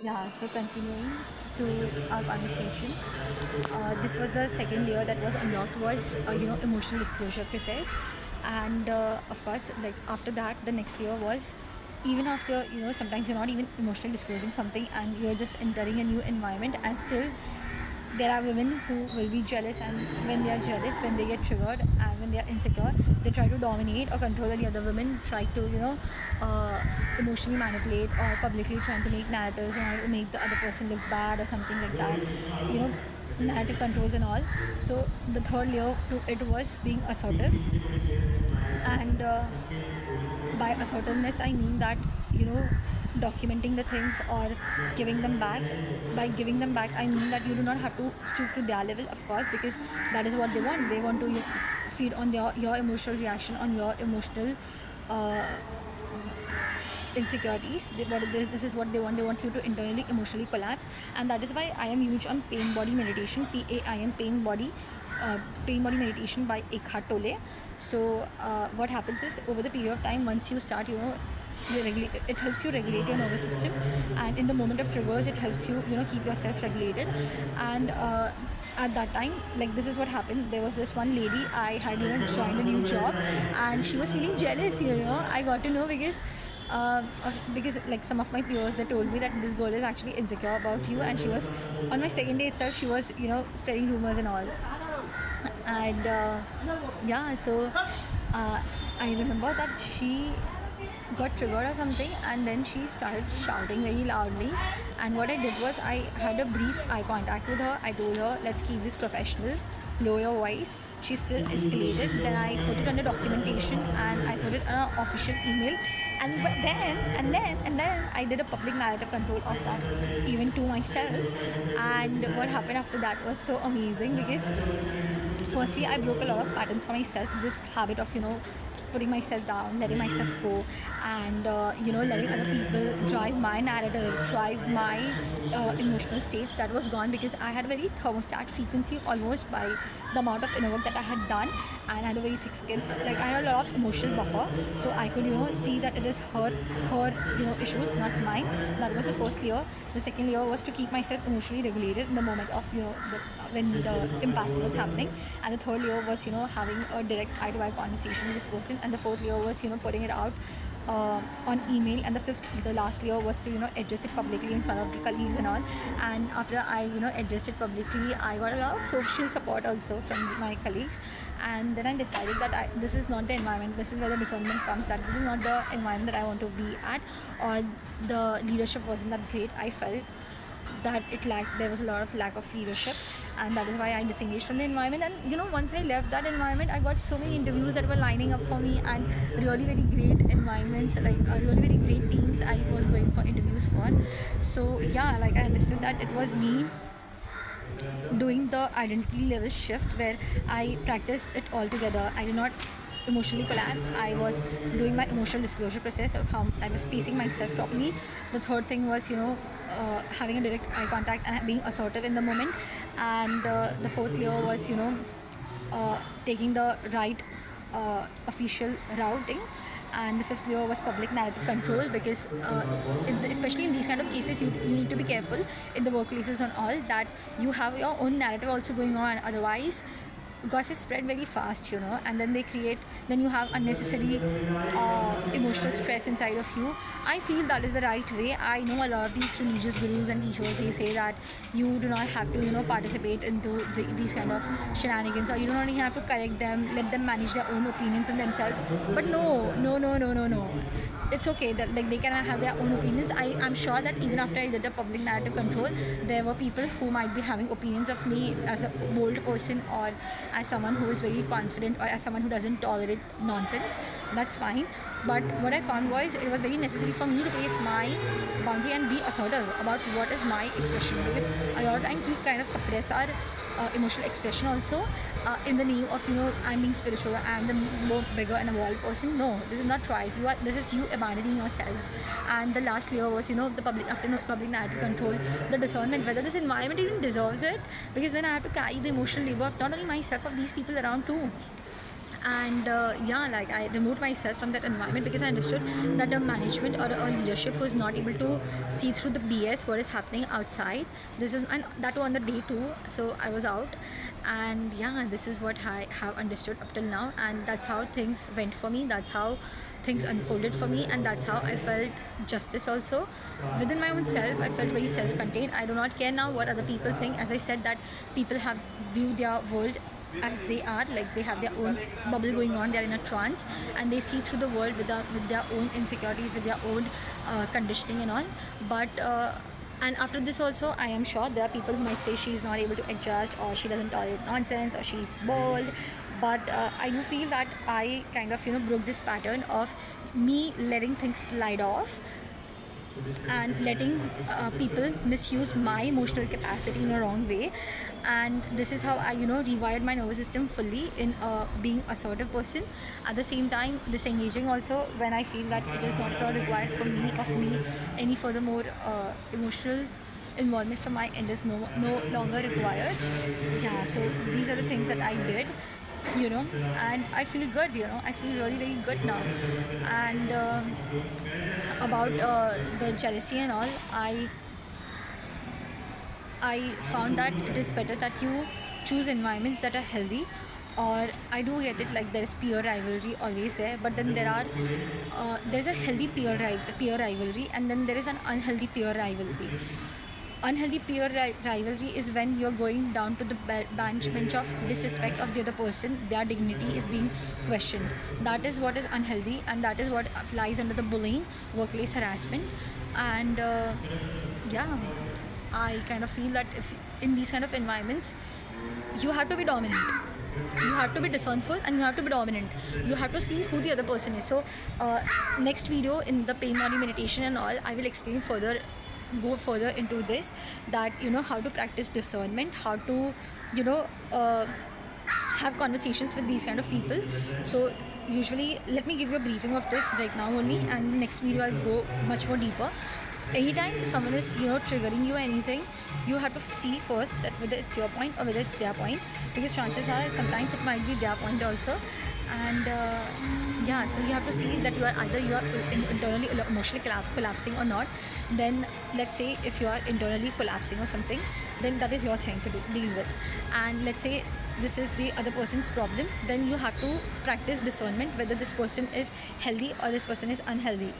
Yeah, so continuing to our conversation, this was the second layer that was unlocked was emotional disclosure process, and of course, like after that, the next layer was even after sometimes you're not even emotionally disclosing something and you're just entering a new environment, and still there are women who will be jealous, and when they are jealous, when they get triggered and when they are insecure, they try to dominate or control the other women, try to uh, emotionally manipulate or publicly trying to make narratives or to make the other person look bad or something like that, narrative controls and all. So the third layer to it was being assertive, and by assertiveness I mean that documenting the things or giving them back. By giving them back I mean that you do not have to stoop to their level, of course, because that is what they want to feed on your emotional reaction, on your emotional uh, insecurities. This is what they want. They want you to internally emotionally collapse, and that is why I am huge on pain body meditation, PAIN, pain body meditation by Eckhart Tolle. So what happens is, over the period of time, once you start it helps you regulate your nervous system, and in the moment of triggers it helps you keep yourself regulated. And at that time, like, this is what happened. There was this one lady, I had joined a new job, and she was feeling jealous. I got to know because like some of my peers, they told me that this girl is actually insecure about you, and she was, on my second day itself, she was spreading rumors and all. And yeah, so I remember that she got triggered or something, and then she started shouting very loudly. And what I did was, I had a brief eye contact with her. I told her, let's keep this professional, lower your voice. She still escalated. Then I put it under documentation and I put it on an official email. And then I did a public narrative control of that, even to myself. And what happened after that was so amazing, because firstly I broke a lot of patterns for myself. This habit of putting myself down, letting myself go, and letting other people drive my narratives, drive my emotional states, that was gone, because I had a very thermostat frequency almost by the amount of inner work that I had done, and I had a very thick skin. Like, I had a lot of emotional buffer, so I could see that it is her issues, not mine. That was the first layer. The second layer was to keep myself emotionally regulated in the moment of when the impact was happening. And the third layer was having a direct eye-to-eye conversation with this person. And the fourth layer was putting it out on email. And the last layer was to address it publicly in front of the colleagues and all. And after I addressed it publicly, I got a lot of social support also from my colleagues. And then I decided that this is not the environment. This is where the discernment comes, that this is not the environment that I want to be at, or the leadership wasn't that great. I felt that there was a lot of lack of leadership, and that is why I disengaged from the environment. And once I left that environment, I got so many interviews that were lining up for me, and really very great environments, like really very great teams I was going for interviews for. So yeah, like, I understood that it was me doing the identity level shift, where I practiced it all together. I did not emotionally collapse. I was doing my emotional disclosure process of how I was pacing myself properly. The third thing was having a direct eye contact and being assertive in the moment. And the fourth layer was taking the right official routing. And the fifth layer was public narrative control, because especially in these kind of cases, you need to be careful in the workplaces and all, that you have your own narrative also going on. Otherwise, gossip spread very fast, and then you have unnecessary emotional stress inside of you. I feel that is the right way. I know a lot of these religious gurus and teachers, they say that you do not have to participate into these kind of shenanigans, or you do not even have to correct them, let them manage their own opinions on themselves. But no, it's okay that, like, they can have their own opinions. I'm sure that even after I did the public narrative control, there were people who might be having opinions of me as a bold person, or as someone who is very confident, or as someone who doesn't tolerate nonsense. That's fine. But what I found was, it was very necessary for me to place my boundary and be assertive about what is my expression, because a lot of times we kind of suppress our emotional expression also, in the name of I'm being spiritual, I'm the more bigger and evolved person. No, this is not right. This is you abandoning yourself. And the last layer was the public narrative control, the discernment whether this environment even deserves it, because then I have to carry the emotional labor of not only myself, of these people around too. And yeah, like I removed myself from that environment because I understood that the management or leadership was not able to see through the BS what is happening outside. This is, and that on the day too, so I was out. And yeah, this is what I have understood up till now, and that's how things went for me, that's how things unfolded for me, and that's how I felt justice also within my own self. I felt very self-contained. I do not care now what other people think. As I said, that people have viewed their world as they are, like they have their own bubble going on, they're in a trance, and they see through the world with their own insecurities, with their own conditioning and all. But and after this also, I am sure there are people who might say she's not able to adjust, or she doesn't tolerate nonsense, or she's bold. But I do feel that I kind of broke this pattern of me letting things slide off and letting people misuse my emotional capacity in a wrong way. And this is how I rewired my nervous system fully in being assertive person. At the same time, disengaging also when I feel that it is not at all required for me, of me, any furthermore emotional involvement from my end is no longer required. Yeah, so these are the things that I did, and I feel good, I feel really very good now. And about the jealousy and all, I found that it is better that you choose environments that are healthy. Or I do get it, like there is peer rivalry always there, but then there's a healthy peer rivalry, and then there is an unhealthy peer rivalry. Unhealthy peer rivalry is when you're going down to the bench of disrespect of the other person. Their dignity is being questioned. That is what is unhealthy, and that is what lies under the bullying, workplace harassment. And yeah, I kind of feel that if in these kind of environments, you have to be dominant, you have to be discernful, and you have to be dominant. You have to see who the other person is. So next video in the pain body meditation and all, I will explain further, go further into this, that how to practice discernment, how to have conversations with these kind of people. So usually, let me give you a briefing of this right now only, and next video I'll go much more deeper. Anytime someone is triggering you or anything, you have to see first that whether it's your point or whether it's their point, because chances are sometimes it might be their point also. And yeah, so you have to see that you are internally emotionally collapsing or not. Then let's say if you are internally collapsing or something, then that is your thing to deal with. And let's say this is the other person's problem, then you have to practice discernment whether this person is healthy or this person is unhealthy.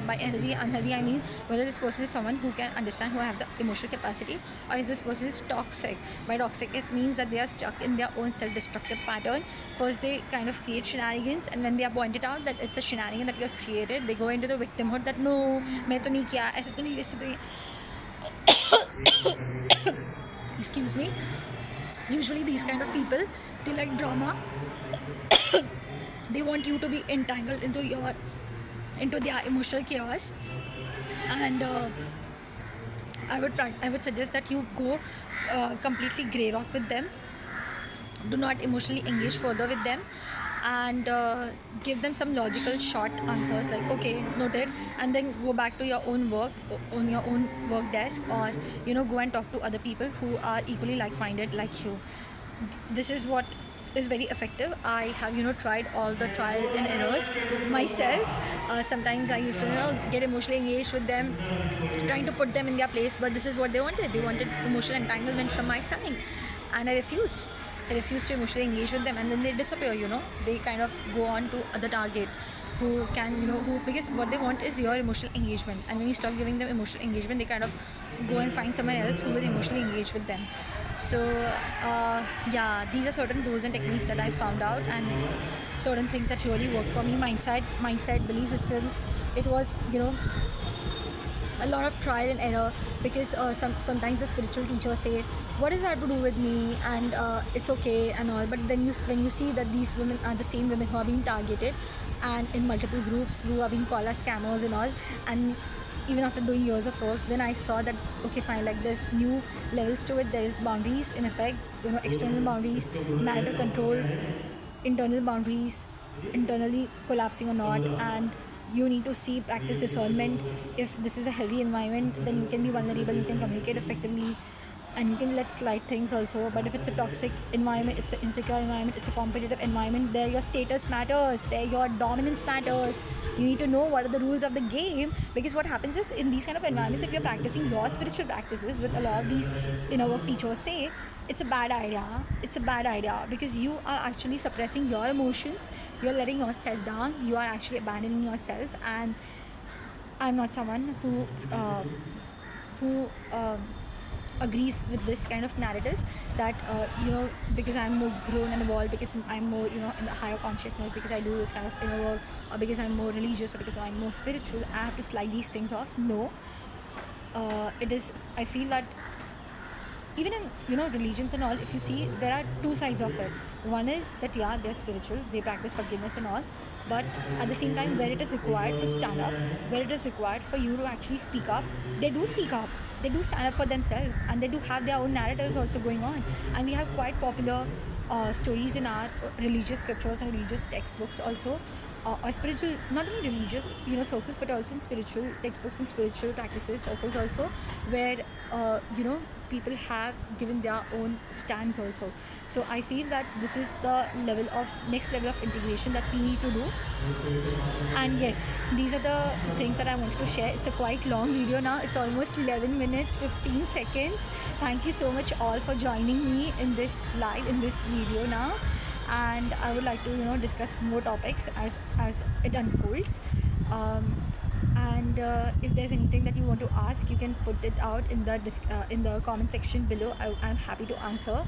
By healthy, unhealthy, I mean whether this person is someone who can understand, who have the emotional capacity, or is this person is toxic. By toxic, it means that they are stuck in their own self-destructive pattern. First they kind of create shenanigans, and when they are pointed out that it's a shenanigan that you have created, they go into the victimhood that no, मैं तो नहीं किया, ऐसे तो नहीं, वैसे तो नहीं. Excuse me. Usually these kind of people, they like drama. They want you to be entangled into their emotional chaos. And I would suggest that you go completely grey rock with them. Do not emotionally engage further with them, and give them some logical short answers like okay, noted, and then go back to your own work, on your own work desk, or go and talk to other people who are equally like-minded like you. This is what is very effective. I have tried all the trial and errors myself. Sometimes I used to get emotionally engaged with them, trying to put them in their place, but this is what they wanted emotional entanglement from my side, and I refused to emotionally engage with them, and then they disappear. They kind of go on to other target who can because what they want is your emotional engagement, and when you stop giving them emotional engagement, they kind of go and find someone else who will emotionally engage with them. So yeah, these are certain tools and techniques that I found out, and certain things that really worked for me. Mindset, belief systems. It was a lot of trial and error, because sometimes the spiritual teachers say, what does that have to do with me, and it's okay and all. But then when you see that these women are the same women who are being targeted, and in multiple groups, who are being called as scammers and all, and even after doing years of work, then I saw that okay, fine, like there's new levels to it. There is boundaries in effect, external boundaries, narrative controls, internal boundaries, internally collapsing or not. And you need to practice discernment. If this is a healthy environment, then you can be vulnerable, you can communicate effectively. and you can let slide things also. But if it's a toxic environment, it's an insecure environment, it's a competitive environment, there your status matters, there your dominance matters. You need to know what are the rules of the game, because what happens is in these kind of environments, if you're practicing your spiritual practices, with a lot of these inner work teachers say, it's a bad idea. It's a bad idea, because you are actually suppressing your emotions, you're letting yourself down, you are actually abandoning yourself. And I'm not someone who agrees with this kind of narratives, that because I'm more grown and evolved, because I'm more in the higher consciousness, because I do this kind of inner work, or because I'm more religious, or because I'm more spiritual, I have to slide these things off. No. It is, I feel that even in religions and all, if you see, there are two sides of it. One is that they're spiritual, they practice forgiveness and all, but at the same time, where it is required to stand up, where it is required for you to actually speak up, they do speak up, they do stand up for themselves, and they do have their own narratives also going on. And we have quite popular stories in our religious scriptures and religious textbooks also, or spiritual, not only religious circles, but also in spiritual textbooks and spiritual practices circles also, where people have given their own stands also. So I feel that this is the next level of integration that we need to do. And yes, these are the things that I wanted to share. It's a quite long video now, it's almost 11 minutes 15 seconds. Thank you so much all for joining me in this video now, and I would like to discuss more topics as it unfolds. And if there's anything that you want to ask, you can put it out in the comment section below. I'm happy to answer.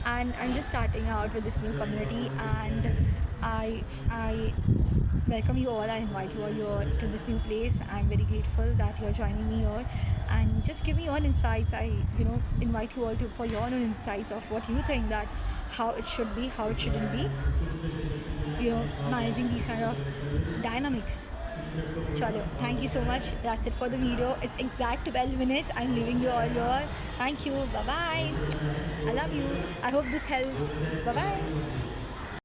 And I'm just starting out with this new community, and I welcome you all. I invite you all here to this new place. I'm very grateful that you're joining me here, and just give me your insights. I invite you all for your own insights of what you think, that how it should be, how it shouldn't be, managing these kind of dynamics. Chalo, thank you so much. That's it for the video. It's exact 12 minutes. I'm leaving you all here. Thank you. Bye bye. I love you. I hope this helps. Bye bye.